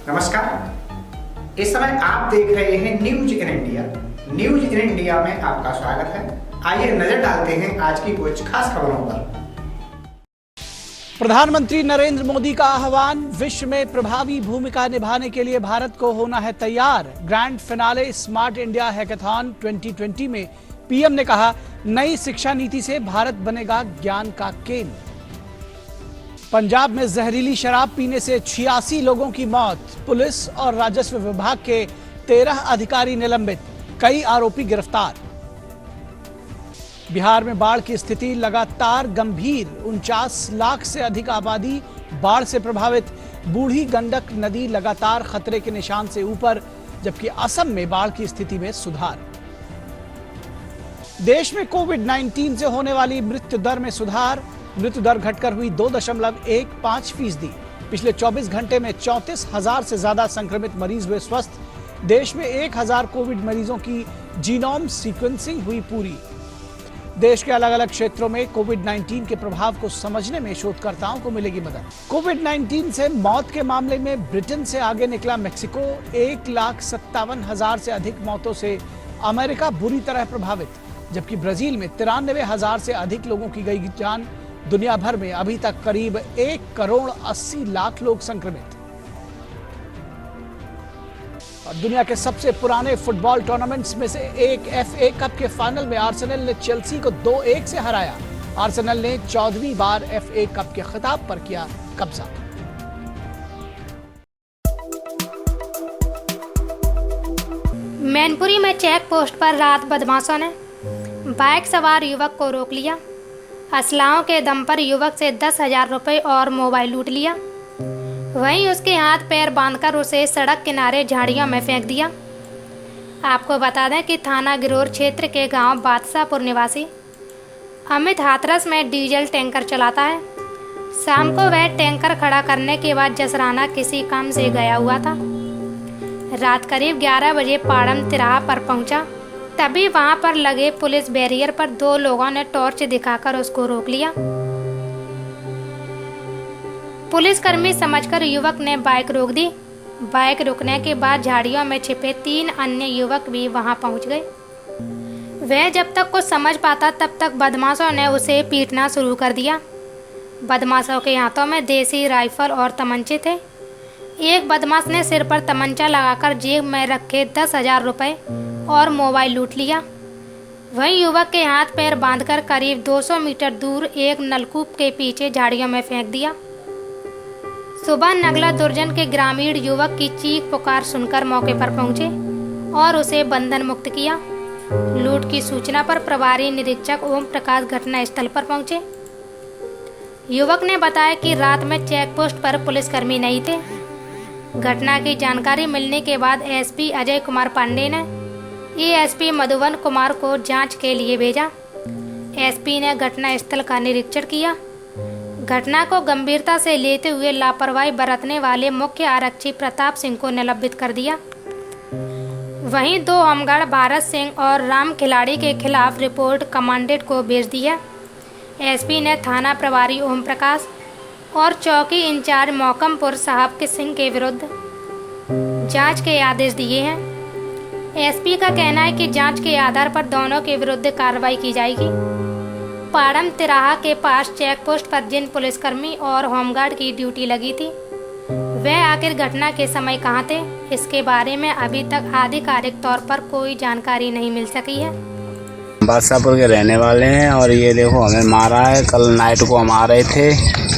नमस्कार। इस समय आप देख रहे हैं news in India. News in India में आपका स्वागत है। आइए नजर डालते हैं आज की कुछ खास खबरों पर। प्रधानमंत्री नरेंद्र मोदी का आह्वान, विश्व में प्रभावी भूमिका निभाने के लिए भारत को होना है तैयार। Grand finale smart India hackathon 2020 में पीएम ने कहा, नई शिक्षा नीति से भारत बनेगा ज्ञान का केंद्र। पंजाब में जहरीली शराब पीने से 86 लोगों की मौत, पुलिस और राजस्व विभाग के 13 अधिकारी निलंबित, कई आरोपी गिरफ्तार। बिहार में बाढ़ की स्थिति लगातार गंभीर, 49 लाख से अधिक आबादी बाढ़ से प्रभावित। बूढ़ी गंडक नदी लगातार खतरे के निशान से ऊपर, जबकि असम में बाढ़ की स्थिति में सुधार। देश में कोविड-19 से होने वाली मृत्यु दर में सुधार, मृत्यु दर घटकर हुई 2.15%। पिछले 24 घंटे में 34,000 से ज्यादा संक्रमित मरीज हुए स्वस्थ। देश में 1,000 कोविड मरीजों की जीनोम सीक्वेंसिंग हुई पूरी। देश के अलग अलग क्षेत्रों में कोविड-19 के प्रभाव को समझने में शोधकर्ताओं को मिलेगी मदद। कोविड-19 से मौत के मामले में ब्रिटेन से आगे निकला मेक्सिको। 1,57,000 से अधिक मौतों से अमेरिका बुरी तरह प्रभावित, जबकि ब्राजील में 93,000 से अधिक लोगों की गई जान। दुनिया भर में अभी तक करीब 1,80,00,000 लोग संक्रमित। और दुनिया के सबसे पुराने फुटबॉल टूर्नामेंट्स में से एक FA कप के फाइनल में आर्सेनल ने चेल्सी को 2-1 से हराया। आर्सेनल ने 14वीं बार FA कप के खिताब पर किया कब्जा। मैनपुरी में चेक पोस्ट पर रात बदमाशों ने बाइक सवार युवक को रोक लिया। असलाहों के दम पर युवक से 10,000 रुपये और मोबाइल लूट लिया। वहीं उसके हाथ पैर बांधकर उसे सड़क किनारे झाड़ियों में फेंक दिया। आपको बता दें कि थाना गिरोर क्षेत्र के गांव बादशाहपुर निवासी अमित हाथरस में डीजल टैंकर चलाता है। शाम को वह टैंकर खड़ा करने के बाद जसराना किसी काम से गया हुआ था। रात करीब 11 बजे पाड़म तिराहा पर पहुंचा। तभी वहां पर लगे पुलिस बैरियर पर 2 लोगों ने टॉर्च दिखाकर उसको रोक लिया। पुलिसकर्मी समझकर युवक ने बाइक रोक दी। बाइक रुकने के बाद झाड़ियों में छिपे 3 अन्य युवक भी वहां पहुंच गए। वह जब तक कुछ समझ पाता तब तक बदमाशों ने उसे पीटना शुरू कर दिया। बदमाशों के हाथों में देसी राइफल और तमंचे थे। एक बदमाश ने सिर पर तमंचा लगाकर जेब में रखे 10,000 रुपये और मोबाइल लूट लिया। वहीं युवक के हाथ पैर बांधकर करीब 200 मीटर दूर एक नलकूप के पीछे झाड़ियों में फेंक दिया। सुबह नगला दुर्जन के ग्रामीण युवक की चीख पुकार सुनकर मौके पर पहुंचे और उसे बंधन मुक्त किया। लूट की सूचना पर प्रभारी निरीक्षक ओम प्रकाश घटना स्थल पर पहुंचे। युवक ने बताया कि रात में चेक पोस्ट पर पुलिसकर्मी नहीं थे। घटना की जानकारी मिलने के बाद एसपी अजय कुमार पांडे ने एएसपी मधुवन कुमार को जांच के लिए भेजा। एसपी ने घटना स्थल का निरीक्षण किया। घटना को गंभीरता से लेते हुए लापरवाही बरतने वाले मुख्य आरक्षी प्रताप सिंह को निलंबित कर दिया। वहीं 2 होमगार्ड भारत सिंह और राम खिलाड़ी के खिलाफ रिपोर्ट कमांडेंट को भेज दी है। एसपी ने थाना प्रभारी ओम प्रकाश और चौकी इंचार्ज मौकमपुर साहब के सिंह के विरुद्ध जांच के आदेश दिए हैं। एसपी का कहना है कि जांच के आधार पर दोनों के विरुद्ध कार्रवाई की जाएगी। पाड़म तिराहा के पास चेक पोस्ट पर जिन पुलिसकर्मी और होमगार्ड की ड्यूटी लगी थी, वह आखिर घटना के समय कहां थे, इसके बारे में अभी तक आधिकारिक तौर पर कोई जानकारी नहीं मिल सकी है। बादशाहपुर के रहने वाले हैं और ये देखो हमें मारा है। कल नाइट को हम आ रहे थे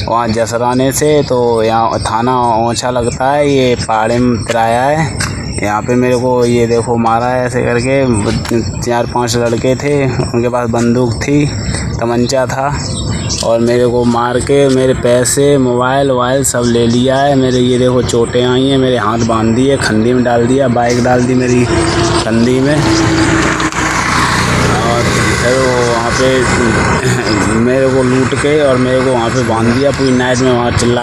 वहाँ जसराने से, तो यहाँ थाना ओछा लगता है, ये पाड़म तिराया है। यहाँ पे मेरे को ये देखो मारा है ऐसे करके। 4-5 लड़के थे, उनके पास बंदूक थी, तमंचा था और मेरे को मार के मेरे पैसे मोबाइल वोबाइल सब ले लिया है। मेरे ये देखो चोटें आई हैं, मेरे हाथ बांध दिए, खंडी में डाल दिया, बाइक डाल दी मेरी खंडी में। और फिर वहाँ पे मेरे को लूट के और मेरे को वहाँ पे बांध दिया। पूरी नाइट में वहाँ चिल्ला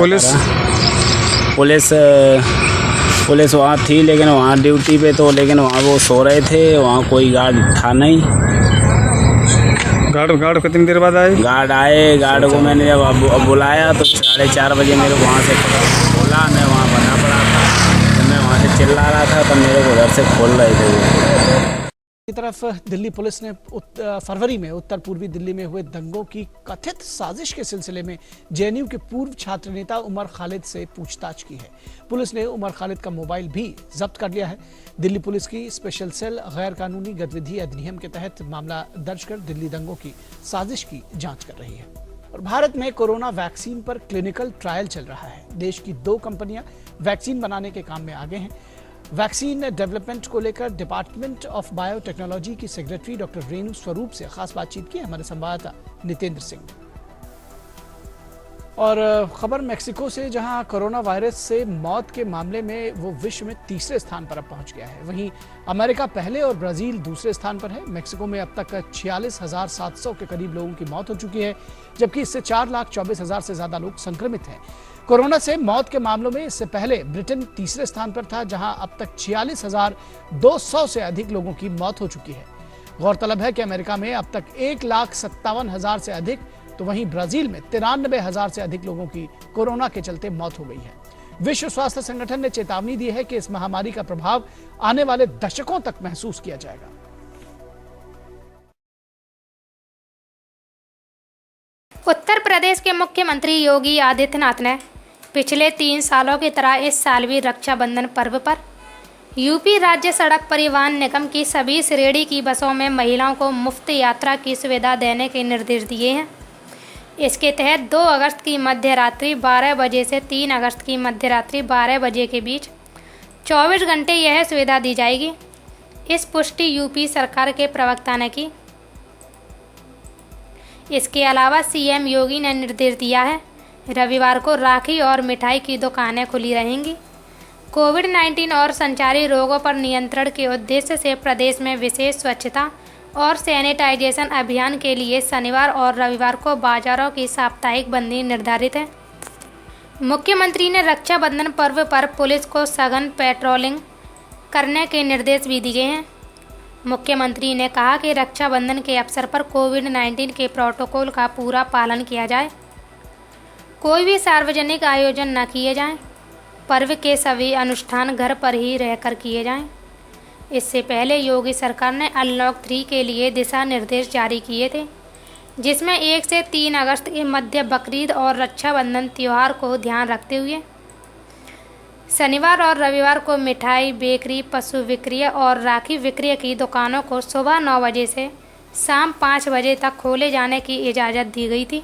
पुलिस वहाँ थी, लेकिन वहाँ ड्यूटी पे तो, लेकिन वहाँ वो सो रहे थे, वहाँ कोई गार्ड था नहीं। गार्ड कितनी देर बाद आए? गार्ड आए, गार्ड को मैंने जब बुलाया तो 4:30 बजे मेरे को वहाँ से बोला। मैं वहाँ बना पड़ा था। चिल्ला रहा था तब मेरे को उधर से खोल रहे थे वो। की तरफ दिल्ली पुलिस ने फरवरी में उत्तर पूर्वी दिल्ली में हुए दंगों की कथित साजिश के सिलसिले में जेएनयू के पूर्व छात्र नेता उमर खालिद से पूछताछ की है। पुलिस ने उमर खालिद का मोबाइल भी जब्त कर लिया है। दिल्ली पुलिस की स्पेशल सेल गैर कानूनी गतिविधि अधिनियम के तहत मामला दर्ज कर दिल्ली दंगों की साजिश की जांच कर रही है। और भारत में कोरोना वैक्सीन पर क्लिनिकल ट्रायल चल रहा है। देश की 2 कंपनियां वैक्सीन बनाने के काम में आगे हैं। वैक्सीन डेवलपमेंट को लेकर डिपार्टमेंट ऑफ बायोटेक्नोलॉजी की सेक्रेटरी डॉक्टर रेणु स्वरूप से खास बातचीत की हमारे संवाददाता नितेंद्र सिंह। और खबर मेक्सिको से, जहां कोरोना वायरस से मौत के मामले में वो विश्व में तीसरे स्थान पर अब पहुंच गया है। वहीं अमेरिका पहले और ब्राजील दूसरे स्थान पर है। मेक्सिको में अब तक 46,700 के करीब लोगों की मौत हो चुकी है, जबकि इससे 4,24,000 से ज्यादा लोग संक्रमित हैं। कोरोना से मौत के मामलों में इससे पहले ब्रिटेन तीसरे स्थान पर था, जहां अब तक 46,200 से अधिक लोगों की मौत हो चुकी है। गौरतलब है कि अमेरिका में अब तक 1,57,000 से अधिक, तो वहीं ब्राजील में 93,000 से अधिक लोगों की कोरोना के चलते मौत हो गई है। विश्व स्वास्थ्य संगठन ने चेतावनी दी है कि इस महामारी का प्रभाव आने वाले दशकों तक महसूस किया जाएगा। उत्तर प्रदेश के मुख्यमंत्री योगी आदित्यनाथ ने पिछले 3 सालों की तरह इस साल भी रक्षाबंधन पर्व पर यूपी राज्य सड़क परिवहन निगम की सभी श्रेणी की बसों में महिलाओं को मुफ्त यात्रा की सुविधा देने के निर्देश दिए हैं। इसके तहत 2 अगस्त की मध्य रात्रि 12 बजे से 3 अगस्त की मध्य रात्रि 12 बजे के बीच 24 घंटे यह सुविधा दी जाएगी। इस पुष्टि यूपी सरकार के प्रवक्ता ने की। इसके अलावा सीएम योगी ने निर्देश दिया है, रविवार को राखी और मिठाई की दुकानें खुली रहेंगी। कोविड-19 और संचारी रोगों पर नियंत्रण के उद्देश्य से प्रदेश में विशेष स्वच्छता और सैनिटाइजेशन अभियान के लिए शनिवार और रविवार को बाजारों की साप्ताहिक बंदी निर्धारित है। मुख्यमंत्री ने रक्षाबंधन पर्व पर पुलिस को सघन पेट्रोलिंग करने के निर्देश भी दिए हैं। मुख्यमंत्री ने कहा कि रक्षाबंधन के अवसर पर कोविड-19 के प्रोटोकॉल का पूरा पालन किया जाए, कोई भी सार्वजनिक आयोजन न किए जाएं, पर्व के सभी अनुष्ठान घर पर ही रहकर किए जाएं। इससे पहले योगी सरकार ने अनलॉक 3 के लिए दिशा निर्देश जारी किए थे, जिसमें 1 से 3 अगस्त के मध्य बकरीद और रक्षाबंधन त्यौहार को ध्यान रखते हुए शनिवार और रविवार को मिठाई, बेकरी, पशु विक्रय और राखी विक्रय की दुकानों को सुबह 9 बजे से शाम 5 बजे तक खोले जाने की इजाज़त दी गई थी।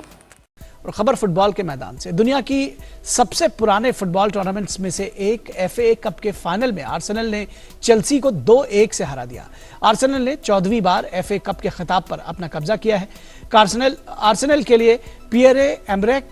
और खबर फुटबॉल के मैदान से, दुनिया की सबसे पुराने फुटबॉल टूर्नामेंट्स में से एक FA कप के फाइनल में आर्सेनल ने चेल्सी को 2-1 से हरा दिया। आर्सेनल ने 14वीं बार FA कप के खिताब पर अपना कब्जा किया है। आर्सेनल के लिए पियरे एमरेक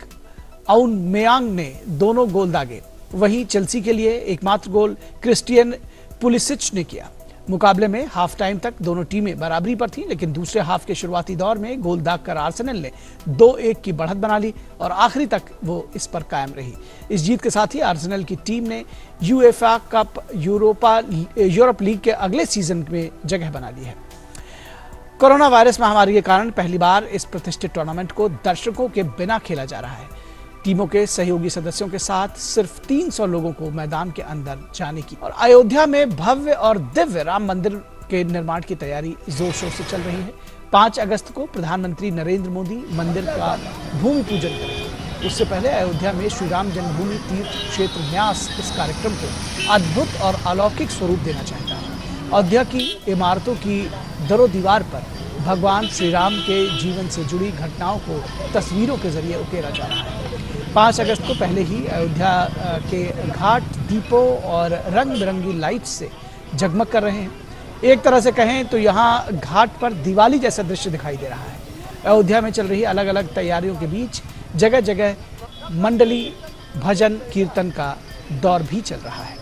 अउनमेयांग ने दोनों गोल दागे, वहीं चेल्सी के लिए एकमात्र गोल क्रिस्टियन पुलिसिच ने किया। मुकाबले में हाफ टाइम तक दोनों टीमें बराबरी पर थीं, लेकिन दूसरे हाफ के शुरुआती दौर में गोल दागकर आर्सेनल ने 2-1 की बढ़त बना ली और आखिरी तक वो इस पर कायम रही। इस जीत के साथ ही आर्सेनल की टीम ने यूएफए कप यूरोप लीग के अगले सीजन में जगह बना ली है। कोरोना वायरस महामारी के कारण पहली बार इस प्रतिष्ठित टूर्नामेंट को दर्शकों के बिना खेला जा रहा है। टीमों के सहयोगी सदस्यों के साथ सिर्फ 300 लोगों को मैदान के अंदर जाने की। और अयोध्या में भव्य और दिव्य राम मंदिर के निर्माण की तैयारी जोर शोर से चल रही है। 5 अगस्त को प्रधानमंत्री नरेंद्र मोदी मंदिर का भूमि पूजन करेंगे। उससे पहले अयोध्या में श्री राम जन्मभूमि तीर्थ क्षेत्र न्यास इस कार्यक्रम को अद्भुत और अलौकिक स्वरूप देना चाहता है। अयोध्या की इमारतों की दरो दीवार पर भगवान श्री राम के जीवन से जुड़ी घटनाओं को तस्वीरों के जरिए उकेरा जा रहा है। 5 अगस्त को पहले ही अयोध्या के घाट दीपों और रंग बिरंगी लाइट्स से जगमग कर रहे हैं। एक तरह से कहें तो यहाँ घाट पर दिवाली जैसा दृश्य दिखाई दे रहा है। अयोध्या में चल रही अलग अलग तैयारियों के बीच जगह जगह मंडली भजन कीर्तन का दौर भी चल रहा है।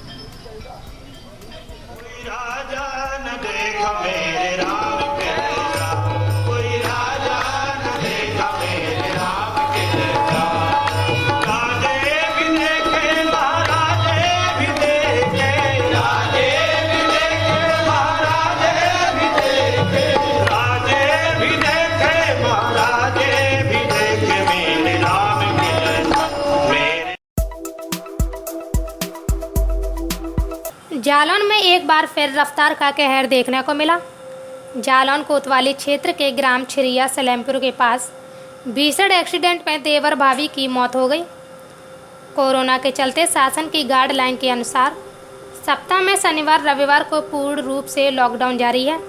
जालौन में एक बार फिर रफ्तार का कहर देखने को मिला। जालौन कोतवाली क्षेत्र के ग्राम छिरिया सलेमपुर के पास भीषण एक्सीडेंट में देवर भाभी की मौत हो गई। कोरोना के चलते शासन की गाइडलाइन के अनुसार सप्ताह में शनिवार रविवार को पूर्ण रूप से लॉकडाउन जारी है,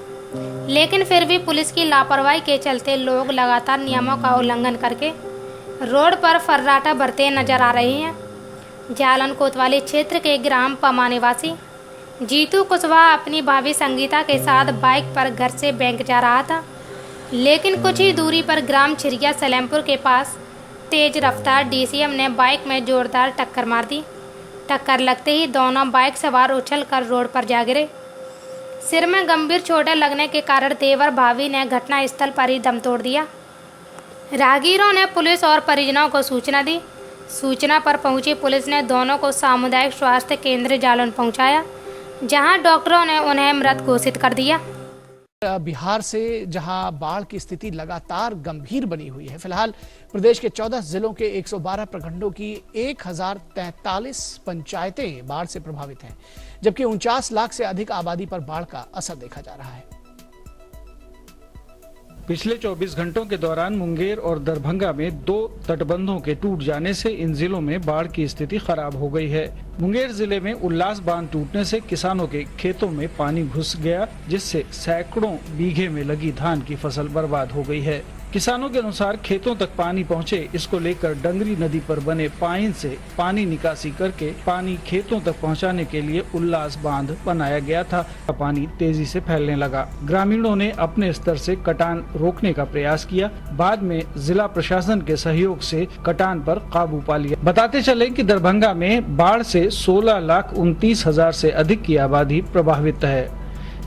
लेकिन फिर भी पुलिस की लापरवाही के चलते लोग लगातार नियमों का उल्लंघन करके रोड पर फर्राटा भरते नजर आ रहे हैं। जालौन कोतवाली क्षेत्र के ग्राम पमा निवासी जीतू कुशवाहा अपनी भाभी संगीता के साथ बाइक पर घर से बैंक जा रहा था, लेकिन कुछ ही दूरी पर ग्राम छिरिया सलेमपुर के पास तेज रफ्तार डीसीएम ने बाइक में जोरदार टक्कर मार दी। टक्कर लगते ही दोनों बाइक सवार उछलकर रोड पर जा गिरे। सिर में गंभीर चोटें लगने के कारण देवर भाभी ने घटनास्थल पर ही दम तोड़ दिया। राहगीरों ने पुलिस और परिजनों को सूचना दी। सूचना पर पहुंची पुलिस ने दोनों को सामुदायिक स्वास्थ्य केंद्र जालौन पहुंचाया, जहां डॉक्टरों ने उन्हें मृत घोषित कर दिया। बिहार से जहां बाढ़ की स्थिति लगातार गंभीर बनी हुई है, फिलहाल प्रदेश के 14 जिलों के 112 प्रखंडों की 1043 पंचायतें बाढ़ से प्रभावित हैं, जबकि 49 लाख से अधिक आबादी पर बाढ़ का असर देखा जा रहा है। पिछले 24 घंटों के दौरान मुंगेर और दरभंगा में 2 तटबंधों के टूट जाने से इन जिलों में बाढ़ की स्थिति खराब हो गई है। मुंगेर जिले में उल्लास बांध टूटने से किसानों के खेतों में पानी घुस गया, जिससे सैकड़ों बीघे में लगी धान की फसल बर्बाद हो गई है। किसानों के अनुसार खेतों तक पानी पहुंचे, इसको लेकर डंगरी नदी पर बने पाइन से पानी निकासी करके पानी खेतों तक पहुंचाने के लिए उल्लास बांध बनाया गया था। पानी तेजी से फैलने लगा। ग्रामीणों ने अपने स्तर से कटान रोकने का प्रयास किया। बाद में जिला प्रशासन के सहयोग से कटान पर काबू पा लिया। बताते चले कि दरभंगा में बाढ़ से 16,29,000 से अधिक की आबादी प्रभावित है।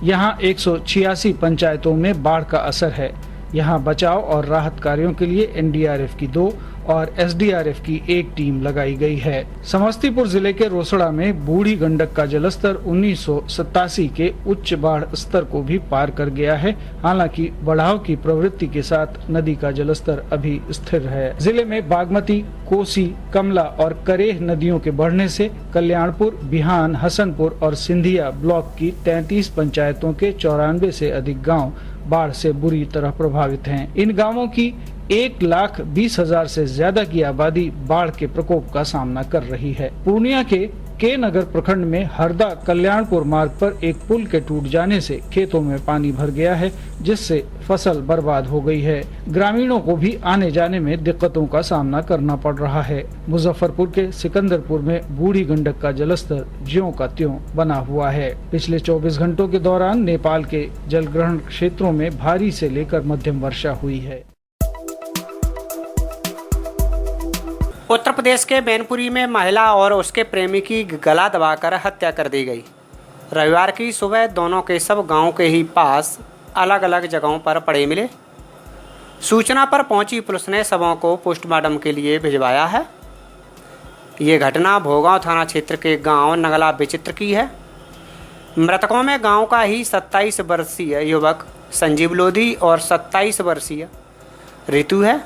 यहाँ 186 पंचायतों में बाढ़ का असर है। यहाँ बचाव और राहत कार्यों के लिए एनडीआरएफ की 2 और एसडीआरएफ की 1 टीम लगाई गई है। समस्तीपुर जिले के रोसड़ा में बूढ़ी गंडक का जलस्तर 1987 के उच्च बाढ़ स्तर को भी पार कर गया है। हालांकि बढ़ाव की प्रवृत्ति के साथ नदी का जलस्तर अभी स्थिर है। जिले में बागमती, कोसी, कमला और करेह नदियों के बढ़ने से कल्याणपुर, बिहान, हसनपुर और सिंधिया ब्लॉक की 33 पंचायतों के 94 से अधिक गाँव बाढ़ से बुरी तरह प्रभावित हैं। इन गांवों की 1,20,000 से ज्यादा की आबादी बाढ़ के प्रकोप का सामना कर रही है। पूर्णिया के नगर प्रखंड में हरदा कल्याणपुर मार्ग पर एक पुल के टूट जाने से खेतों में पानी भर गया है, जिससे फसल बर्बाद हो गई है। ग्रामीणों को भी आने जाने में दिक्कतों का सामना करना पड़ रहा है। मुजफ्फरपुर के सिकंदरपुर में बूढ़ी गंडक का जलस्तर ज्यों का त्यों बना हुआ है। पिछले 24 घंटों के दौरान नेपाल के जलग्रहण क्षेत्रों में भारी से लेकर मध्यम वर्षा हुई है। उत्तर प्रदेश के मैनपुरी में महिला और उसके प्रेमी की गला दबाकर हत्या कर दी गई। रविवार की सुबह दोनों के शव गांव के ही पास अलग अलग जगहों पर पड़े मिले। सूचना पर पहुंची पुलिस ने शवों को पोस्टमार्टम के लिए भिजवाया है। ये घटना भोगांव थाना क्षेत्र के गांव नगला विचित्र की है। मृतकों में गांव का ही 27 वर्षीय युवक संजीव लोधी और 27 वर्षीय ऋतु है।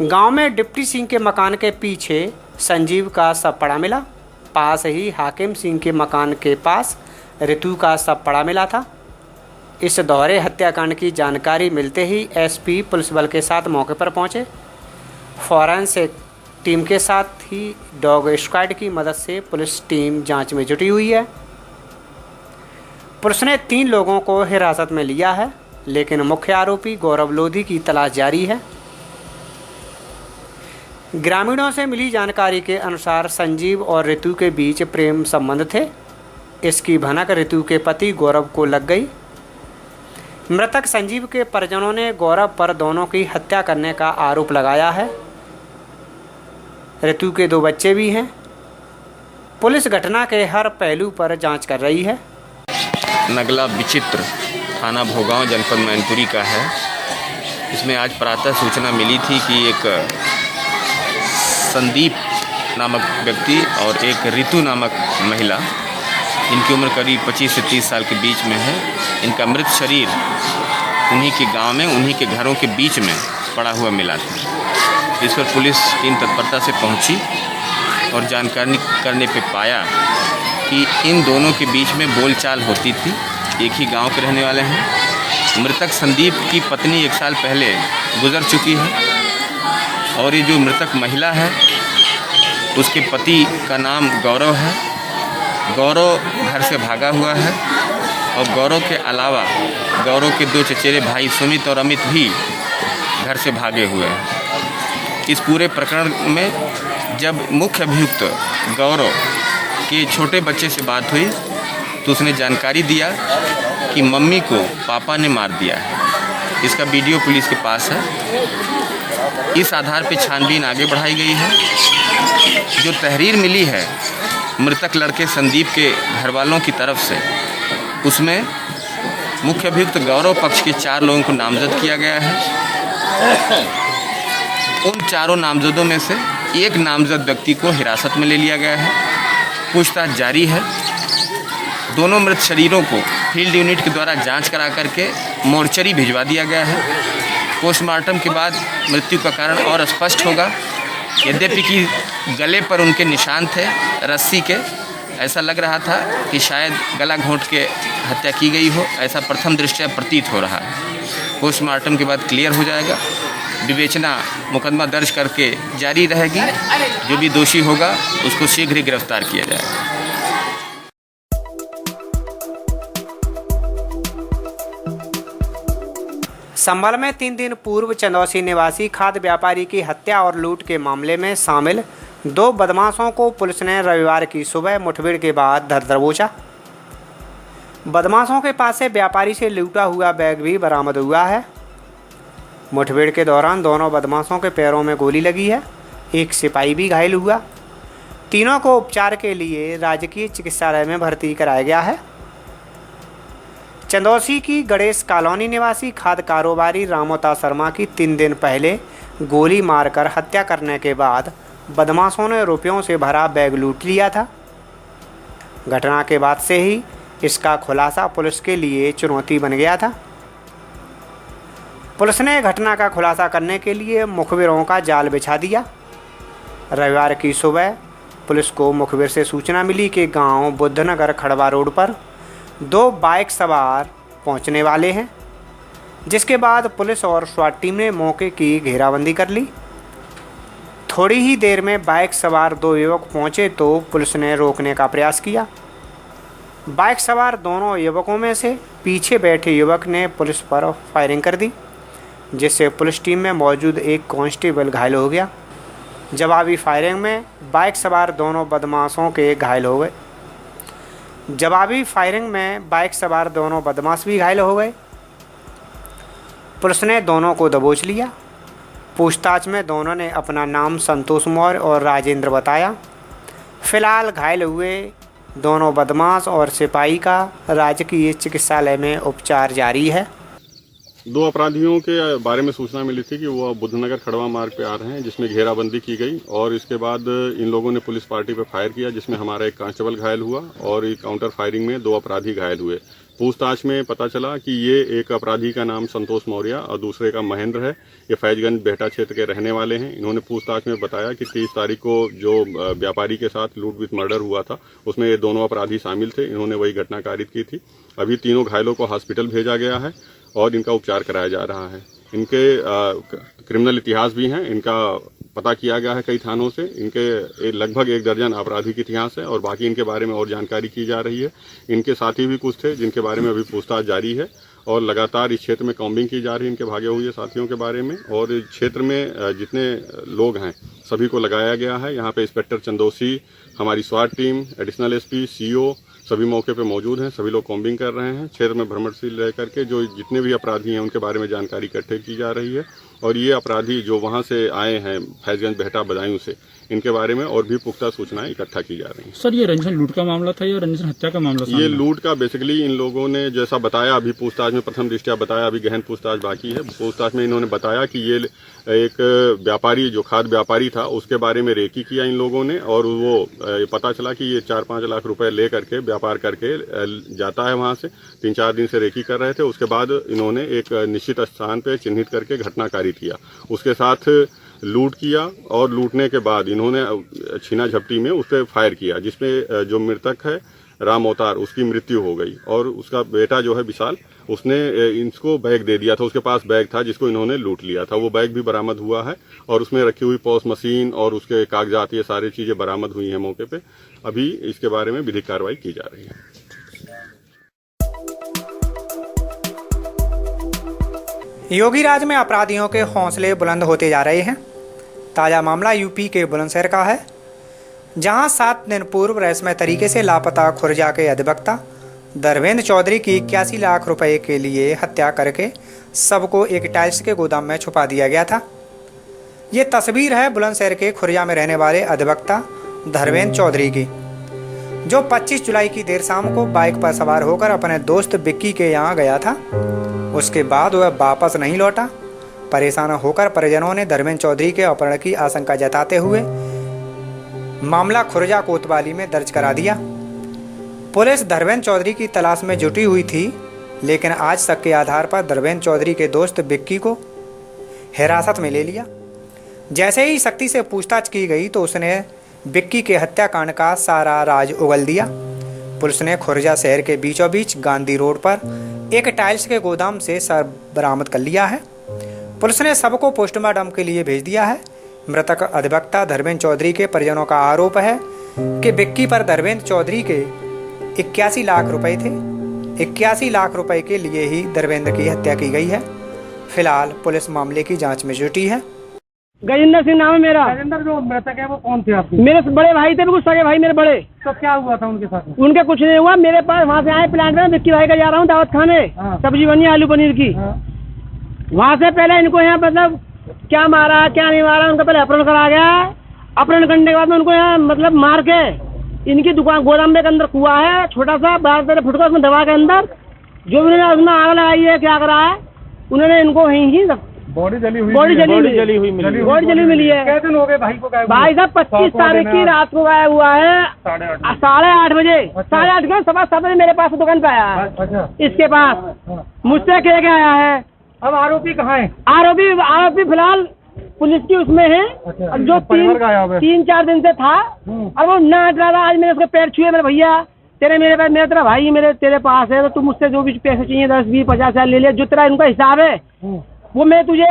गांव में डिप्टी सिंह के मकान के पीछे संजीव का शव पड़ा मिला। पास ही हाकिम सिंह के मकान के पास ऋतु का शव पड़ा मिला था। इस दोहरे हत्याकांड की जानकारी मिलते ही एसपी पुलिस बल के साथ मौके पर पहुंचे। फॉरेंसिक टीम के साथ ही डॉग स्क्वाड की मदद से पुलिस टीम जांच में जुटी हुई है। पुलिस ने 3 लोगों को हिरासत में लिया है, लेकिन मुख्य आरोपी गौरव लोधी की तलाश जारी है। ग्रामीणों से मिली जानकारी के अनुसार संजीव और ऋतु के बीच प्रेम संबंध थे। इसकी भनक ऋतु के पति गौरव को लग गई। मृतक संजीव के परिजनों ने गौरव पर दोनों की हत्या करने का आरोप लगाया है। ऋतु के 2 बच्चे भी हैं। पुलिस घटना के हर पहलू पर जांच कर रही है। नगला विचित्र थाना भोगांव जनपद मैनपुरी का है। इसमें आज प्रातः सूचना मिली थी कि एक संदीप नामक व्यक्ति और एक ऋतु नामक महिला, इनकी उम्र करीब 25 से 30 साल के बीच में है, इनका मृत शरीर उन्हीं के गांव में उन्हीं के घरों के बीच में पड़ा हुआ मिला था। इस पर पुलिस टीम तत्परता से पहुंची और जानकारी करने पे पाया कि इन दोनों के बीच में बोलचाल होती थी। एक ही गांव के रहने वाले हैं। मृतक संदीप की पत्नी 1 साल पहले गुजर चुकी है और ये जो मृतक महिला है उसके पति का नाम गौरव है। गौरव घर से भागा हुआ है और गौरव के अलावा गौरव के 2 चचेरे भाई सुमित और अमित भी घर से भागे हुए हैं। इस पूरे प्रकरण में जब मुख्य अभियुक्त गौरव के छोटे बच्चे से बात हुई तो उसने जानकारी दिया कि मम्मी को पापा ने मार दिया है। इसका वीडियो पुलिस के पास है। इस आधार पर छानबीन आगे बढ़ाई गई है। जो तहरीर मिली है मृतक लड़के संदीप के घर वालों की तरफ से, उसमें मुख्य अभियुक्त गौरव पक्ष के 4 लोगों को नामजद किया गया है। उन चारों नामजदों में से एक नामजद व्यक्ति को हिरासत में ले लिया गया है। पूछताछ जारी है। दोनों मृत शरीरों को फील्ड यूनिट के द्वारा जांच करा करके मोर्चरी भिजवा दिया गया है। पोस्टमार्टम के बाद मृत्यु का कारण और स्पष्ट होगा। यद्यपि कि गले पर उनके निशान थे रस्सी के, ऐसा लग रहा था कि शायद गला घोंट के हत्या की गई हो, ऐसा प्रथम दृष्टया प्रतीत हो रहा है। पोस्टमार्टम के बाद क्लियर हो जाएगा। विवेचना मुकदमा दर्ज करके जारी रहेगी। जो भी दोषी होगा उसको शीघ्र ही गिरफ्तार किया जाएगा। संभल में 3 दिन पूर्व चंदौसी निवासी खाद्य व्यापारी की हत्या और लूट के मामले में शामिल 2 बदमाशों को पुलिस ने रविवार की सुबह मुठभेड़ के बाद धर दबोचा। बदमाशों के पास से व्यापारी से लूटा हुआ बैग भी बरामद हुआ है। मुठभेड़ के दौरान दोनों बदमाशों के पैरों में गोली लगी है। एक सिपाही भी घायल हुआ। तीनों को उपचार के लिए राजकीय चिकित्सालय में भर्ती कराया गया है। चंदौसी की गणेश कॉलोनी निवासी खाद्य कारोबारी रामोता शर्मा की 3 दिन पहले गोली मारकर हत्या करने के बाद बदमाशों ने रुपयों से भरा बैग लूट लिया था। घटना के बाद से ही इसका खुलासा पुलिस के लिए चुनौती बन गया था। पुलिस ने घटना का खुलासा करने के लिए मुखबिरों का जाल बिछा दिया। रविवार की सुबह पुलिस को मुखबिर से सूचना मिली कि गांव बुद्धनगर खड़वा रोड पर 2 बाइक सवार पहुंचने वाले हैं, जिसके बाद पुलिस और स्वाट टीम ने मौके की घेराबंदी कर ली। थोड़ी ही देर में बाइक सवार 2 युवक पहुंचे तो पुलिस ने रोकने का प्रयास किया। बाइक सवार दोनों युवकों में से पीछे बैठे युवक ने पुलिस पर फायरिंग कर दी, जिससे पुलिस टीम में मौजूद एक कांस्टेबल घायल हो गया। जवाबी फायरिंग में बाइक सवार दोनों बदमाशों के घायल हो गए। बदमाश भी घायल हो गए। पुलिस ने दोनों को दबोच लिया। पूछताछ में दोनों ने अपना नाम संतोष मौर्य और राजेंद्र बताया। फिलहाल घायल हुए दोनों बदमाश और सिपाही का राजकीय चिकित्सालय में उपचार जारी है। 2 अपराधियों के बारे में सूचना मिली थी कि वो बुद्धनगर खड़वा मार्ग पे आ रहे हैं, जिसमें घेराबंदी की गई और इसके बाद इन लोगों ने पुलिस पार्टी पे फायर किया, जिसमें हमारा एक कांस्टेबल घायल हुआ और एक काउंटर फायरिंग में 2 अपराधी घायल हुए। पूछताछ में पता चला कि ये एक अपराधी का नाम संतोष मौर्य और दूसरे का महेंद्र है। ये फैजगंज बेहटा क्षेत्र के रहने वाले हैं। इन्होंने पूछताछ में बताया कि 30 तारीख को जो व्यापारी के साथ लूट विथ मर्डर हुआ था उसमें ये दोनों अपराधी शामिल थे। इन्होंने वही घटना कारित की थी। अभी तीनों घायलों को हॉस्पिटल भेजा गया है और इनका उपचार कराया जा रहा है। इनके क्रिमिनल इतिहास भी हैं। इनका पता किया गया है कई थानों से। इनके लगभग 1 दर्जन आपराधिक इतिहास है और बाकी इनके बारे में और जानकारी की जा रही है। इनके साथी भी कुछ थे जिनके बारे में अभी पूछताछ जारी है और लगातार इस क्षेत्र में कॉम्बिंग की जा रही है इनके भागे हुए साथियों के बारे में। और इस क्षेत्र में जितने लोग हैं सभी को लगाया गया है। यहाँ पे इंस्पेक्टर चंदौसी, हमारी स्वाट टीम, एडिशनल एसपी, सीओ सभी मौके पे मौजूद हैं। सभी लोग कॉम्बिंग कर रहे हैं। क्षेत्र में भ्रमणशील रह करके जो जितने भी अपराधी हैं उनके बारे में जानकारी इकट्ठे की जा रही है और ये अपराधी जो वहाँ से आए हैं फैजगंज बेहटा बदायूं से, इनके बारे में और भी पुख्ता सूचनाएं इकट्ठा की जा रही हैं। सर, ये रंजन लूट का मामला था या रंजन हत्या का मामला था? ये लूट का बेसिकली इन लोगों ने जैसा बताया, अभी पूछताछ में प्रथम दृष्टया बताया, अभी गहन पूछताछ बाकी है। पूछताछ में इन्होंने बताया कि ये एक व्यापारी जो खाद्य व्यापारी था उसके बारे में रेकी किया इन लोगों ने और वो पता चला कि ये 4-5 लाख रुपए ले करके व्यापार करके जाता है वहां से। 3-4 दिन से रेकी कर रहे थे। उसके बाद इन्होंने एक निश्चित स्थान पे चिन्हित करके घटना कारित किया। उसके साथ लूट किया और लूटने के बाद इन्होंने छीना झपटी में उस पर फायर किया, जिसमें जो मृतक है राम अवतार, उसकी मृत्यु हो गई और उसका बेटा जो है विशाल, उसने इनको बैग दे दिया था। उसके पास बैग था जिसको इन्होंने लूट लिया था। वो बैग भी बरामद हुआ है और उसमें रखी हुई पॉस मशीन और उसके कागजात, ये सारी चीजें बरामद हुई हैं मौके पे। अभी इसके बारे में विधिक कार्रवाई की जा रही है। योगीराज में अपराधियों के हौसले बुलंद होते जा रहे हैं। ताज़ा मामला यूपी के बुलंदशहर का है, जहां 7 दिन पूर्व रहस्यमय तरीके से लापता खुर्जा के अधिवक्ता धर्मेंद्र चौधरी की 81 लाख रुपए के लिए हत्या करके सबको एक टाइल्स के गोदाम में छुपा दिया गया था। ये तस्वीर है बुलंदशहर के खुर्जा में रहने वाले अधिवक्ता धर्मेंद्र चौधरी की, जो 25 जुलाई की देर शाम को बाइक पर सवार होकर अपने दोस्त बिक्की के यहाँ गया था। उसके बाद वह वापस नहीं लौटा। परेशान होकर परिजनों ने धर्मेंद्र चौधरी के अपहरण की आशंका जताते हुए मामला खुर्जा कोतवाली में दर्ज करा दिया। पुलिस धर्मेंद्र चौधरी की तलाश में जुटी हुई थी, लेकिन आज शक के आधार पर धर्मेंद्र चौधरी के दोस्त बिक्की को हिरासत में ले लिया। जैसे ही शक्ति से पूछताछ की गई तो उसने बिक्की के हत्याकांड का सारा राज उगल दिया। पुलिस ने खुर्जा शहर के बीचों बीच गांधी रोड पर एक टाइल्स के गोदाम से शव बरामद कर लिया है। पुलिस ने सबको पोस्टमार्टम के लिए भेज दिया है। मृतक अधिवक्ता धर्मेंद्र चौधरी के परिजनों का आरोप है कि बिक्की पर धर्मेंद्र चौधरी के 81 लाख रुपए थे। 81 लाख रुपए के लिए ही धर्मेंद्र की हत्या की गई है। फिलहाल पुलिस मामले की जांच में जुटी है। गजेंद्र सिंह नाम है मेरा। गजेंद्र, जो मृतक है वो कौन थे आपके? मेरे बड़े भाई थे, बिल्कुल सगे भाई मेरे बड़े। तो क्या हुआ था उनके साथ? उनके कुछ नहीं हुआ। मेरे पास वहाँ से आए प्लांट में, विक्की भाई का जा रहा हूँ दावत खाने, सब्जी बनी आलू पनीर की। वहाँ से पहले इनको यहाँ मतलब क्या मारा क्या नहीं मारा, उनका पहले अपहरण करा गया। अपहरण करने के बाद में उनको यहाँ मतलब मार के इनकी दुकान गोदाम के अंदर कुआ है छोटा सा 12-13 फुट का, उसमें दबा के अंदर जो उन्होंने उसमें आग लगाई है, क्या करा है उन्होंने, इनको ही बॉडी जली हुई मिली है। कितने दिन हो गए भाई को गायब? भाई साहब 25 तारीख की रात को गायब हुआ है 8:30 बजे। 8:30 के 7:15 बजे मेरे पास दुकान पे आया है। इसके पास मुझसे कह के आया है। अब आरोपी कहाँ है? आरोपी फिलहाल पुलिस की उसमें है। जो 3-4 दिन से था और वो ना हट रहा था। आज मैंने उसके पैर छुए, मेरे भैया तेरे मेरे पास, मेरा तेरा भाई मेरे तेरे पास है, तो तुम मुझसे जो भी पैसे चाहिए 10, 20, 50 हज़ार ले ले, जो तेरा इनका हिसाब है वो मैं तुझे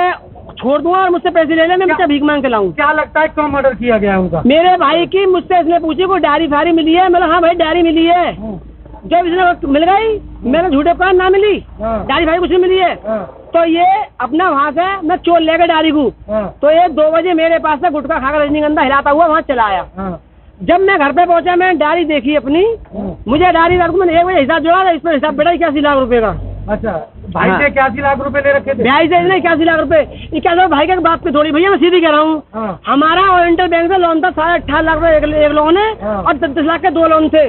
छोड़ दूंगा और मुझसे पैसे ले ले, मैं मुझसे भीख मांग के लाऊं। क्या लगता है क्यों मर्डर किया गया उनका? मेरे भाई की मुझसे इसने पूछी कोई डायरी फारी मिली है? मतलब हाँ भाई डायरी मिली है। जब इसने मिल गई, मैंने झूठे पर ना मिली डायरी फारी कुछ नहीं मिली है। तो ये अपना वहाँ से मैं चोर लेकर डायरी को, तो ये 2 बजे मेरे पास से गुटखा खाकर रजनीगंधा हिलाता हुआ वहाँ चला आया। जब मैं घर पे पहुंचा, मैं डायरी देखी अपनी, मुझे डायरी मैंने 1 बजे हिसाब जोड़ा, इस पर हिसाब बेटा 81 लाख रुपए का। अच्छा, भाई से 81 लाख रुपए ले रखे थे? भाई से नहीं 81 लाख रुपए। 81 भाई के बात पे थोड़ी, भैया मैं सीधी कह रहा हूँ। हमारा ओरिएंटल बैंक से लोन था 18.5 लाख रुपए एक लोन है और 33 लाख के 2 लोन थे।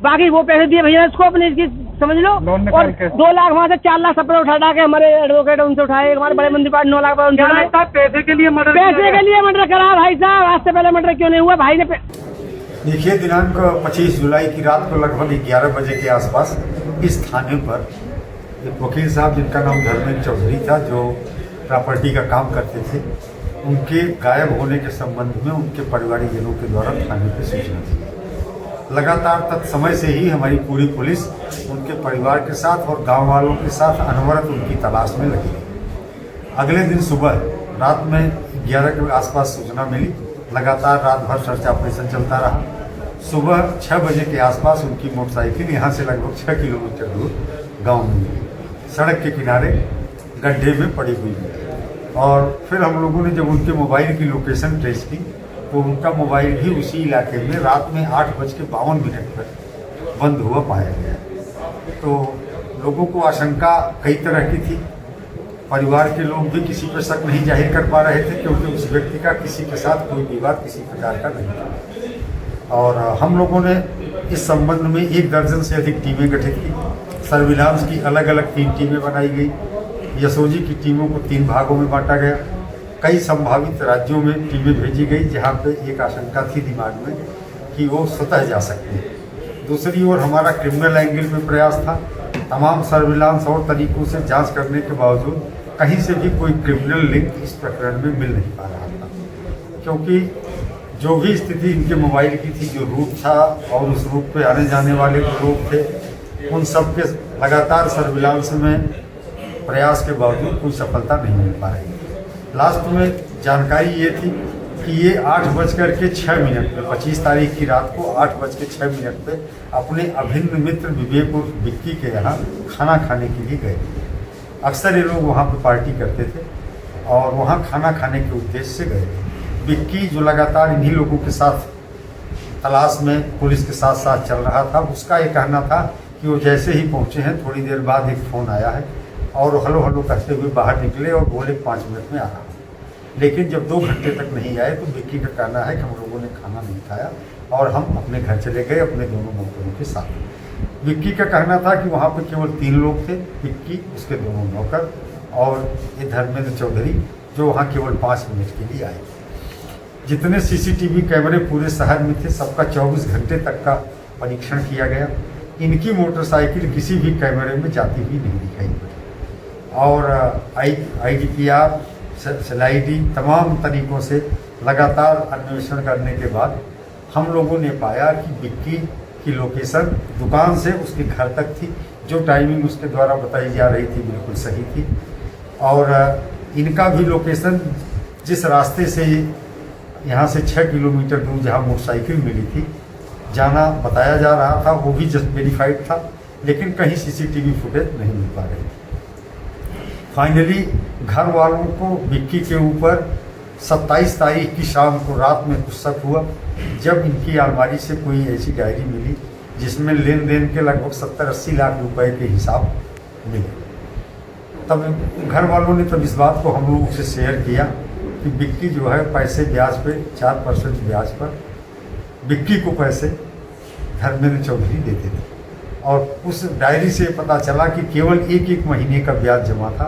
बाकी वो पैसे दिए भैया इसको अपने, इसकी समझ लो। और 2 लाख वहाँ से 4 लाख सब उठा के हमारे एडवोकेट उनसे उठाए, हमारे बड़े मंदिर पार्टी 9 लाख पैसे के लिए मर्डर करा। भाई साहब आज से पहले मर्डर क्यों नहीं हुआ? भाई ने देखिए, दिनांक 25 जुलाई की रात को लगभग 11 बजे के आसपास इस थाने पर एक वकील साहब जिनका नाम धर्मेंद्र चौधरी था, जो प्रॉपर्टी का काम करते थे, उनके गायब होने के संबंध में उनके परिवारजनों के द्वारा थाने पर सूचना दी। लगातार तत्समय से ही हमारी पूरी पुलिस उनके परिवार के साथ और गांव वालों के साथ अनवरत उनकी तलाश में लगी। अगले दिन सुबह रात में 11 के आसपास सूचना मिली। लगातार रात भर सर्च ऑपरेशन चलता रहा। सुबह 6 बजे के आसपास उनकी मोटरसाइकिल यहाँ से लगभग 6 किलोमीटर दूर गांव में मिली, सड़क के किनारे गड्ढे में पड़ी हुई है। और फिर हम लोगों ने जब उनके मोबाइल की लोकेशन ट्रेस की तो उनका मोबाइल भी उसी इलाके में रात में 8:52 पर बंद हुआ पाया गया। तो लोगों को आशंका कई तरह की थी। परिवार के लोग भी किसी पर शक नहीं जाहिर कर पा रहे थे, क्योंकि उस व्यक्ति का किसी के साथ कोई विवाद किसी प्रकार का नहीं था। और हम लोगों ने इस संबंध में 1 दर्जन से अधिक टीमें गठित की। सर्विलांस की अलग अलग 3 टीमें बनाई गई। यशोजी की टीमों को 3 भागों में बांटा गया। कई संभावित राज्यों में टीमें भेजी गई, जहां पे एक आशंका थी दिमाग में कि वो स्वतः जा सकते हैं। दूसरी ओर हमारा क्रिमिनल एंगल में प्रयास था। तमाम सर्विलांस और तरीकों से जांच करने के बावजूद कहीं से भी कोई क्रिमिनल लिंक इस प्रकरण में मिल नहीं पा रहा था, क्योंकि जो भी स्थिति इनके मोबाइल की थी, जो रूट था और उस रूट पे आने जाने वाले जो लोग थे, उन सब के लगातार सर्विलांस में प्रयास के बावजूद कोई सफलता नहीं मिल पा रही। लास्ट में जानकारी ये थी कि ये 8:06 पे 25 तारीख की रात को 8:06 पे अपने अभिन्न मित्र विवेक और विक्की के यहाँ खाना खाने के लिए गए। अक्सर ये लोग वहाँ पे पार्टी करते थे और वहाँ खाना खाने के उद्देश्य से गए थे। विक्की जो लगातार इन्हीं लोगों के साथ तलाश में पुलिस के साथ साथ चल रहा था, उसका ये कहना था कि वो जैसे ही पहुँचे हैं थोड़ी देर बाद एक फ़ोन आया है और हलो हलो करते हुए बाहर निकले और बोले 5 मिनट में आ रहा हूँ। लेकिन जब 2 घंटे तक नहीं आए तो विक्की का कहना है कि हम लोगों ने खाना नहीं खाया और हम अपने घर चले गए अपने दोनों नौकरों के साथ। विक्की का कहना था कि वहाँ पर केवल 3 लोग थे, विक्की, उसके दोनों नौकर और ये धर्मेंद्र चौधरी, जो वहाँ केवल 5 मिनट के लिए आए। जितने सीसीटीवी कैमरे पूरे शहर में थे सबका 24 घंटे तक का परीक्षण किया गया। इनकी मोटरसाइकिल किसी भी कैमरे में जाती हुई नहीं दिखाई पड़ी और IDPR, SLID तमाम तरीक़ों से लगातार अन्वेषण करने के बाद हम लोगों ने पाया कि विक्की की लोकेशन दुकान से उसके घर तक थी। जो टाइमिंग उसके द्वारा बताई जा रही थी बिल्कुल सही थी और इनका भी लोकेशन जिस रास्ते से यहाँ से 6 किलोमीटर दूर जहाँ मोटरसाइकिल मिली थी जाना बताया जा रहा था, वो भी जस्ट वेरीफाइड था, लेकिन कहीं सीसीटीवी फुटेज नहीं मिल पा रही। फाइनली घर वालों को विक्की के ऊपर 27 तारीख की शाम को रात में कुछ शक हुआ जब इनकी अलमारी से कोई ऐसी डायरी मिली जिसमें लेन देन के लगभग 70-80 लाख रुपए के हिसाब मिले। तब घर वालों ने तब इस बात को हम लोगों से शेयर किया कि विक्की जो है पैसे ब्याज पे 4% ब्याज पर विक्की को पैसे धर्मेंद्र चौधरी देते थे और उस डायरी से पता चला कि केवल एक महीने का ब्याज जमा था।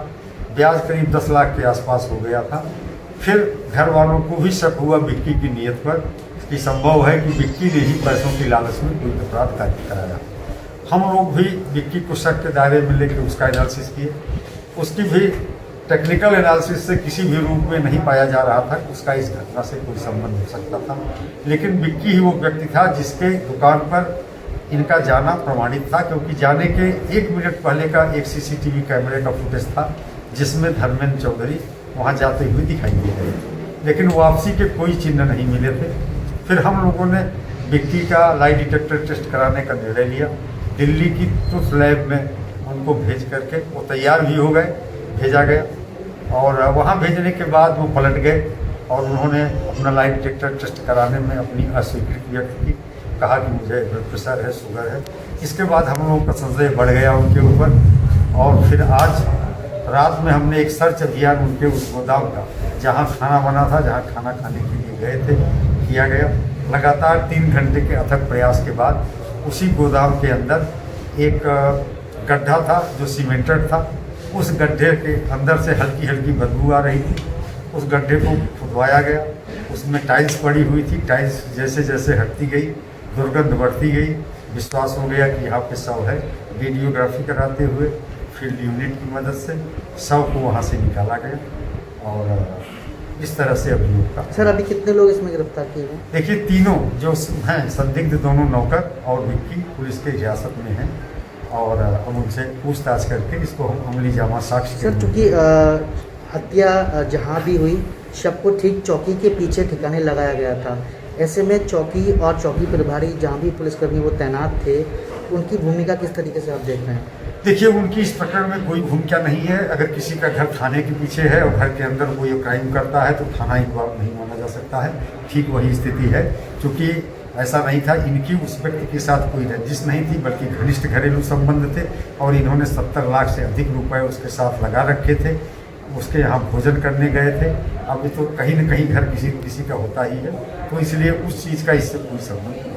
ब्याज करीब 10 लाख के आसपास हो गया था। फिर घर वालों को भी शक हुआ विक्की की नीयत पर कि संभव है कि विक्की ने ही पैसों की लालच में कोई अपराध कार्य कराया। हम लोग भी विक्की को शक के दायरे में लेकर उसका एनालिसिस किए। उसकी भी टेक्निकल एनालिसिस से किसी भी रूप में नहीं पाया जा रहा था कि उसका इस घटना से कोई संबंध हो सकता था, लेकिन विक्की ही वो व्यक्ति था जिसके दुकान पर इनका जाना प्रमाणित था, क्योंकि जाने के 1 मिनट पहले का एक सीसीटीवी कैमरे का फुटेज था जिसमें धर्मेंद्र चौधरी वहाँ जाते हुए दिखाई दे रहे थे, लेकिन वापसी के कोई चिन्ह नहीं मिले थे। फिर हम लोगों ने विक्की का लाई डिटेक्टर टेस्ट कराने का निर्णय लिया। दिल्ली की ट्रुथ लैब में उनको भेज करके वो तैयार भी हो गए, भेजा गया और वहाँ भेजने के बाद वो पलट गए और उन्होंने अपना लाई डिटेक्टर टेस्ट कराने में अपनी अस्वीकृति व्यक्त की, कहा कि मुझे ब्लड प्रेशर है, शुगर है। इसके बाद हम लोगों का संशय बढ़ गया उनके ऊपर और फिर आज रात में हमने एक सर्च अभियान उनके उस गोदाम का जहाँ खाना बना था, जहाँ खाना खाने के लिए गए थे, किया गया। लगातार 3 घंटे के अथक प्रयास के बाद उसी गोदाम के अंदर एक गड्ढा था जो सीमेंटेड था। उस गड्ढे के अंदर से हल्की हल्की बदबू आ रही थी। उस गड्ढे को खुदवाया गया, उसमें टाइल्स पड़ी हुई थी। टाइल्स जैसे जैसे हटती गई दुर्गंध बढ़ती गई। विश्वास हो गया कि यहाँ पे शव है। वीडियोग्राफी कराते हुए फील्ड यूनिट की मदद से शव को वहाँ से निकाला गया और इस तरह से अभियोग का। सर अभी कितने लोग इसमें गिरफ्तार किए गए? देखिए तीनों जो हैं संदिग्ध, दोनों नौकर और विक्की पुलिस के हिरासत में हैं और हम उनसे पूछताछ करके इसको हम अमली जामा साक्ष्य। सर चूँकि हत्या जहाँ भी हुई शव को ठीक चौकी के पीछे ठिकाने लगाया गया था, ऐसे में चौकी और चौकी प्रभारी जहाँ भी पुलिसकर्मी वो तैनात थे, उनकी भूमिका किस तरीके से आप देख रहे हैं? देखिए उनकी इस प्रकरण में कोई भूमिका नहीं है। अगर किसी का घर थाने के पीछे है और घर के अंदर वो ये क्राइम करता है तो थाना इन्वॉल्व नहीं माना जा सकता है। ठीक वही स्थिति है, क्योंकि ऐसा नहीं था, इनकी उस व्यक्ति के साथ कोई रंजिश नहीं थी, बल्कि घनिष्ठ घरेलू संबंध थे और इन्होंने 70 लाख से अधिक रुपए उसके साथ लगा रखे थे। उसके यहाँ भोजन करने गए थे। अब तो कहीं न कहीं घर किसी का होता ही है, तो इसलिए उस चीज़ का इससे कोई संबंध